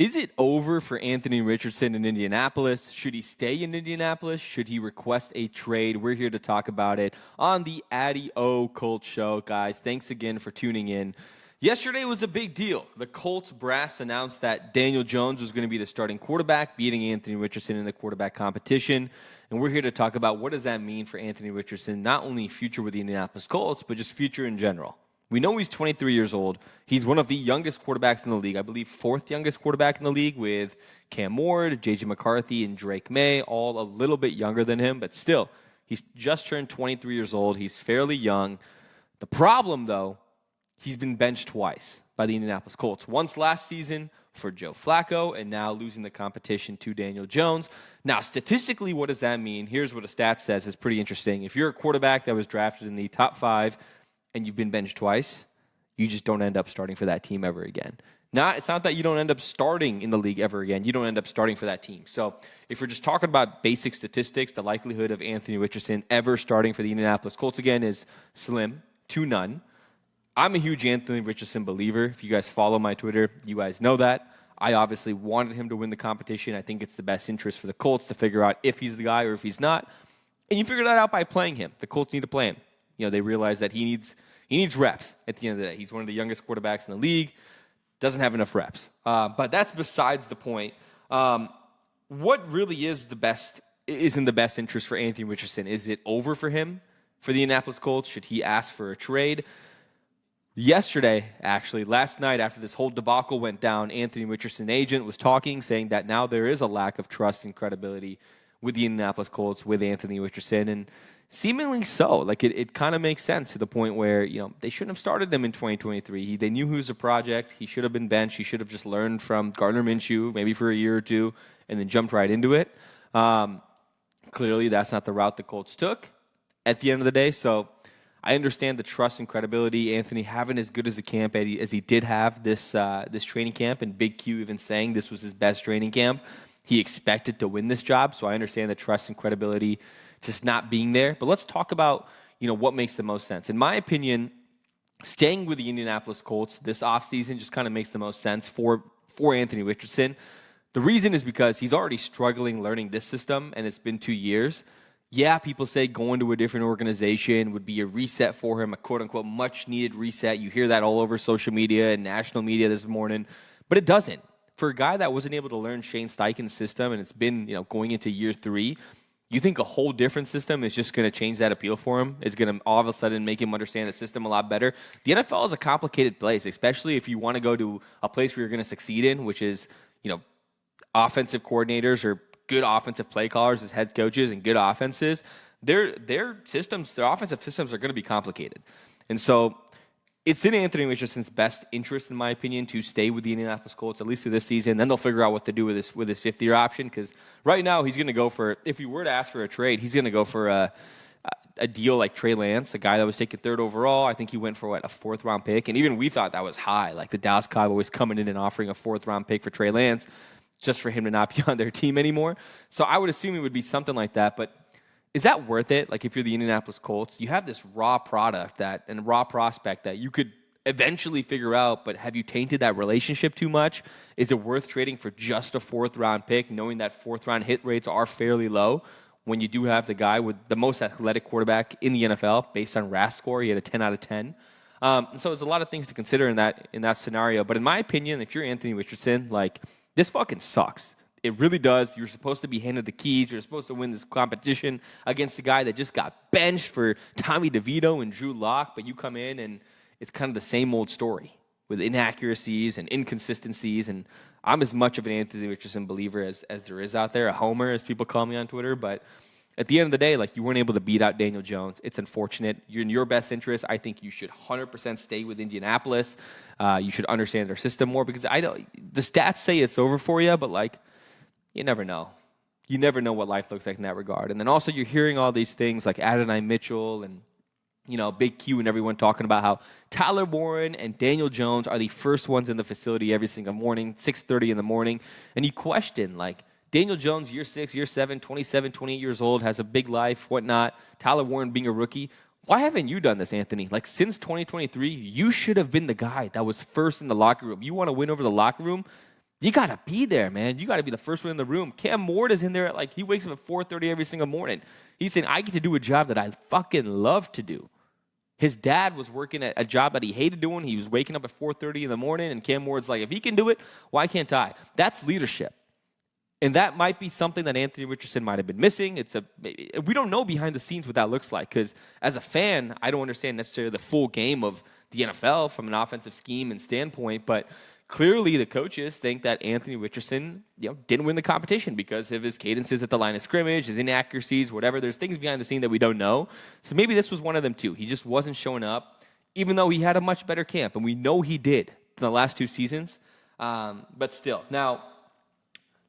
Is it over for Anthony Richardson in Indianapolis? Should he stay in Indianapolis? Should he request a trade? We're here to talk about it on the Ati-O Colts show, guys. Thanks again for tuning in. Yesterday was a big deal. The Colts brass announced that Daniel Jones was going to be the starting quarterback, beating Anthony Richardson in the quarterback competition. And we're here to talk about what does that mean for Anthony Richardson, not only future with the Indianapolis Colts, but just future in general. We know he's 23 years old. He's one of the youngest quarterbacks in the league. I believe fourth youngest quarterback in the league with Cam Ward, J.J. McCarthy, and Drake May, all a little bit younger than him. But still, he's just turned 23 years old. He's fairly young. The problem, though, he's been benched twice by the Indianapolis Colts. Once last season for Joe Flacco, and now losing the competition to Daniel Jones. Now, statistically, what does that mean? Here's what a stat says. It's pretty interesting. If you're a quarterback that was drafted in the top 5 and you've been benched twice, you just don't end up starting for that team ever again. It's not that you don't end up starting in the league ever again. You don't end up starting for that team. So if we're just talking about basic statistics, the likelihood of Anthony Richardson ever starting for the Indianapolis Colts again is slim to none. I'm a huge Anthony Richardson believer. If you guys follow my Twitter, you guys know that. I obviously wanted him to win the competition. I think it's the best interest for the Colts to figure out if he's the guy or if he's not. And you figure that out by playing him. The Colts need to play him. They realize that he needs reps at the end of the day. He's one of the youngest quarterbacks in the league, doesn't have enough reps. But that's besides the point. What really is in the best interest for Anthony Richardson? Is it over for him, for the Indianapolis Colts? Should he ask for a trade? Yesterday, actually, last night after this whole debacle went down, Anthony Richardson's agent was talking, saying that now there is a lack of trust and credibility with the Indianapolis Colts, with Anthony Richardson, and seemingly so. It kind of makes sense to the point where, they shouldn't have started him in 2023. They knew he was a project. He should have been benched. He should have just learned from Gardner Minshew, maybe for a year or two, and then jumped right into it. Clearly, that's not the route the Colts took at the end of the day. So I understand the trust and credibility. Anthony having as good as a camp as he did have this training camp, and Big Q even saying this was his best training camp. He expected to win this job, so I understand the trust and credibility just not being there. But let's talk about, what makes the most sense. In my opinion, staying with the Indianapolis Colts this offseason just kind of makes the most sense for Anthony Richardson. The reason is because he's already struggling learning this system, and it's been 2 years. Yeah, people say going to a different organization would be a reset for him, a quote-unquote much-needed reset. You hear that all over social media and national media this morning, but it doesn't. For a guy that wasn't able to learn Shane Steichen's system, and it's been going into year 3, you think a whole different system is just going to change that appeal for him? It's going to all of a sudden make him understand the system a lot better? The NFL is a complicated place, especially if you want to go to a place where you're going to succeed in, which is offensive coordinators or good offensive play callers as head coaches and good offenses. Their offensive systems are going to be complicated. And so it's in Anthony Richardson's best interest, in my opinion, to stay with the Indianapolis Colts, at least through this season. Then they'll figure out what to do with his fifth-year option, because right now he's going to go for, if he were to ask for a trade, he's going to go for a deal like Trey Lance, a guy that was taken 3rd overall. I think he went for, a 4th-round pick, and even we thought that was high. Like the Dallas Cowboys coming in and offering a 4th-round pick for Trey Lance just for him to not be on their team anymore. So I would assume it would be something like that, but is that worth it? Like if you're the Indianapolis Colts, you have this raw product and raw prospect that you could eventually figure out, but have you tainted that relationship too much? Is it worth trading for just a 4th-round pick, knowing that 4th-round hit rates are fairly low when you do have the guy with the most athletic quarterback in the NFL based on RAS score? He had a 10 out of 10. And so there's a lot of things to consider in that scenario. But in my opinion, if you're Anthony Richardson, this fucking sucks. It really does. You're supposed to be handed the keys. You're supposed to win this competition against a guy that just got benched for Tommy DeVito and Drew Lock, but you come in and it's kind of the same old story with inaccuracies and inconsistencies. And I'm as much of an Anthony Richardson believer as there is out there, a homer, as people call me on Twitter. But at the end of the day, you weren't able to beat out Daniel Jones. It's unfortunate. You're in your best interest. I think you should 100% stay with Indianapolis. You should understand their system more, because the stats say it's over for you, but you never know. You never know what life looks like in that regard. And then also you're hearing all these things like Adonai Mitchell and Big Q and everyone talking about how Tyler Warren and Daniel Jones are the first ones in the facility every single morning, 6:30 in the morning. And you question, Daniel Jones, year 6, year 7, 27, 28 years old, has a big life, whatnot. Tyler Warren being a rookie. Why haven't you done this, Anthony? Since 2023, you should have been the guy that was first in the locker room. You want to win over the locker room? You got to be there, man. You got to be the first one in the room. Cam Ward is in there at he wakes up at 4:30 every single morning. He's saying, I get to do a job that I fucking love to do. His dad was working at a job that he hated doing. He was waking up at 4:30 in the morning, and Cam Ward's like, if he can do it, why can't I? That's leadership. And that might be something that Anthony Richardson might have been missing. We don't know behind the scenes what that looks like, because as a fan, I don't understand necessarily the full game of the NFL from an offensive scheme and standpoint, but clearly the coaches think that Anthony Richardson didn't win the competition because of his cadences at the line of scrimmage, his inaccuracies, whatever. There's things behind the scene that we don't know. So maybe this was one of them too. He just wasn't showing up, even though he had a much better camp, and we know he did in the last 2 seasons. But still. Now,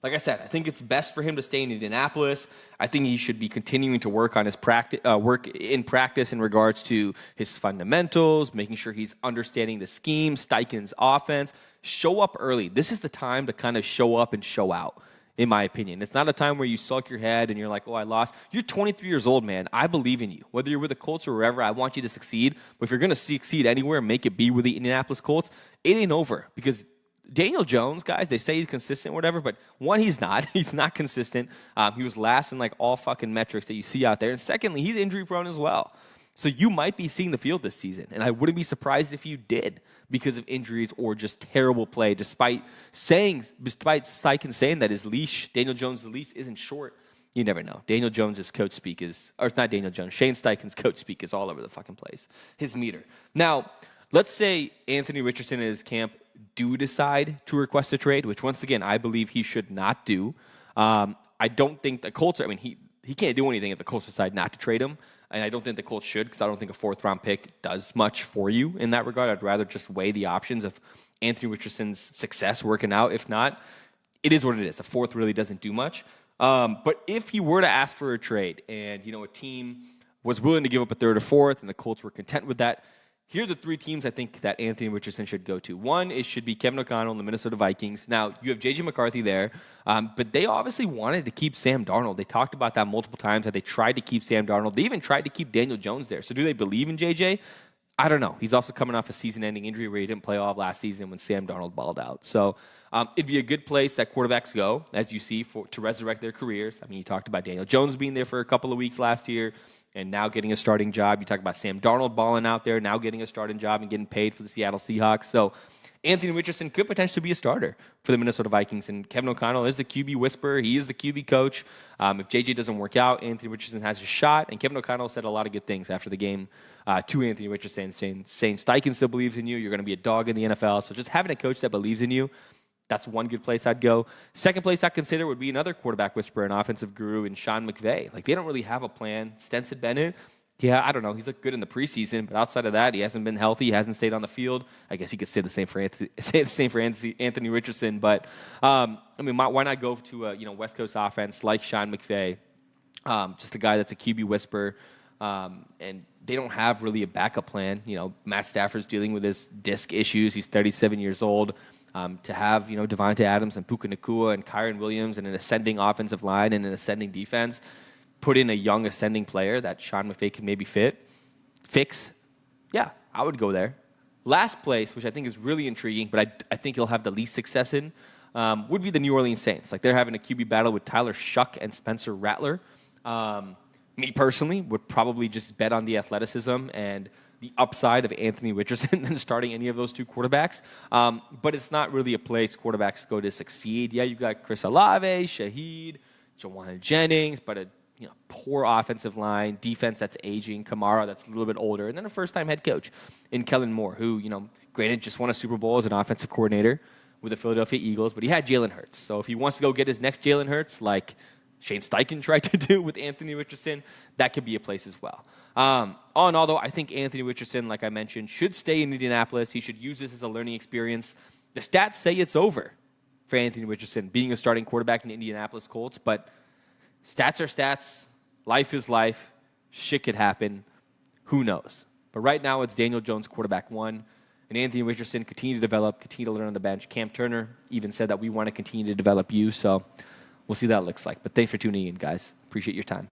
like I said, I think it's best for him to stay in Indianapolis. I think he should be continuing to work on his work in practice in regards to his fundamentals, making sure he's understanding the scheme, Steichen's offense. Show up early. This is the time to kind of show up and show out, in my opinion. It's not a time where you sulk your head and you're like, oh, I lost. You're 23 years old, man. I believe in you. Whether you're with the Colts or wherever, I want you to succeed. But if you're going to succeed anywhere, make it be with the Indianapolis Colts. It ain't over, because Daniel Jones, guys, they say he's consistent or whatever, but one, he's not. He's not consistent. He was last in all fucking metrics that you see out there. And secondly, he's injury prone as well. So you might be seeing the field this season, and I wouldn't be surprised if you did because of injuries or just terrible play, despite Steichen saying that his leash, Daniel Jones' leash, isn't short. You never know. Daniel Jones' coach speak is, or it's not Daniel Jones, Shane Steichen's coach speak is all over the fucking place. His meter. Now, let's say Anthony Richardson and his camp do decide to request a trade, which once again, I believe he should not do. I don't think the Colts, he can't do anything if the Colts decide not to trade him. And I don't think the Colts should, because I don't think a 4th-round pick does much for you in that regard. I'd rather just weigh the options of Anthony Richardson's success working out. If not, it is what it is. A 4th really doesn't do much. But if he were to ask for a trade and, a team was willing to give up a 3rd or 4th and the Colts were content with that, here are the 3 teams I think that Anthony Richardson should go to. One, it should be Kevin O'Connell and the Minnesota Vikings. Now, you have J.J. McCarthy there, but they obviously wanted to keep Sam Darnold. They talked about that multiple times, that they tried to keep Sam Darnold. They even tried to keep Daniel Jones there. So do they believe in J.J.? I don't know. He's also coming off a season-ending injury where he didn't play all of last season when Sam Darnold balled out. So it'd be a good place that quarterbacks go, as you see, to resurrect their careers. I mean, you talked about Daniel Jones being there for a couple of weeks last year and now getting a starting job. You talk about Sam Darnold balling out there, now getting a starting job and getting paid for the Seattle Seahawks. So Anthony Richardson could potentially be a starter for the Minnesota Vikings. And Kevin O'Connell is the QB whisperer. He is the QB coach. If JJ doesn't work out, Anthony Richardson has a shot. And Kevin O'Connell said a lot of good things after the game to Anthony Richardson, saying Steichen still believes in you. You're going to be a dog in the NFL. So just having a coach that believes in you, that's one good place I'd go. Second place I'd consider would be another quarterback whisperer, an offensive guru, in Sean McVay. They don't really have a plan. Stenson Bennett, yeah, I don't know. He's looked good in the preseason, but outside of that, he hasn't been healthy. He hasn't stayed on the field. I guess you could say the same for Anthony Richardson. But why not go to a West Coast offense like Sean McVay, just a guy that's a QB whisperer, and they don't have really a backup plan. Matt Stafford's dealing with his disc issues. He's 37 years old. To have Devontae Adams and Puka Nacua and Kyron Williams and an ascending offensive line and an ascending defense, put in a young ascending player that Sean McVay can maybe fix, yeah, I would go there. Last place, which I think is really intriguing, but I think he'll have the least success in, would be the New Orleans Saints. They're having a QB battle with Tyler Shuck and Spencer Rattler. Me personally would probably just bet on the athleticism and the upside of Anthony Richardson than starting any of those 2 quarterbacks. But it's not really a place quarterbacks go to succeed. Yeah, you've got Chris Olave, Shaheed, Jawan Jennings, but a poor offensive line, defense that's aging, Kamara that's a little bit older, and then a first-time head coach in Kellen Moore, who, granted just won a Super Bowl as an offensive coordinator with the Philadelphia Eagles, but he had Jalen Hurts. So if he wants to go get his next Jalen Hurts, like Shane Steichen tried to do with Anthony Richardson, that could be a place as well. All in all, though, I think Anthony Richardson, like I mentioned, should stay in Indianapolis. He should use this as a learning experience. The stats say it's over for Anthony Richardson being a starting quarterback in the Indianapolis Colts, but stats are stats. Life is life. Shit could happen. Who knows? But right now, it's Daniel Jones, quarterback 1, and Anthony Richardson continue to develop, continue to learn on the bench. Cam Turner even said that we want to continue to develop you, so we'll see what that looks like. But thanks for tuning in, guys. Appreciate your time.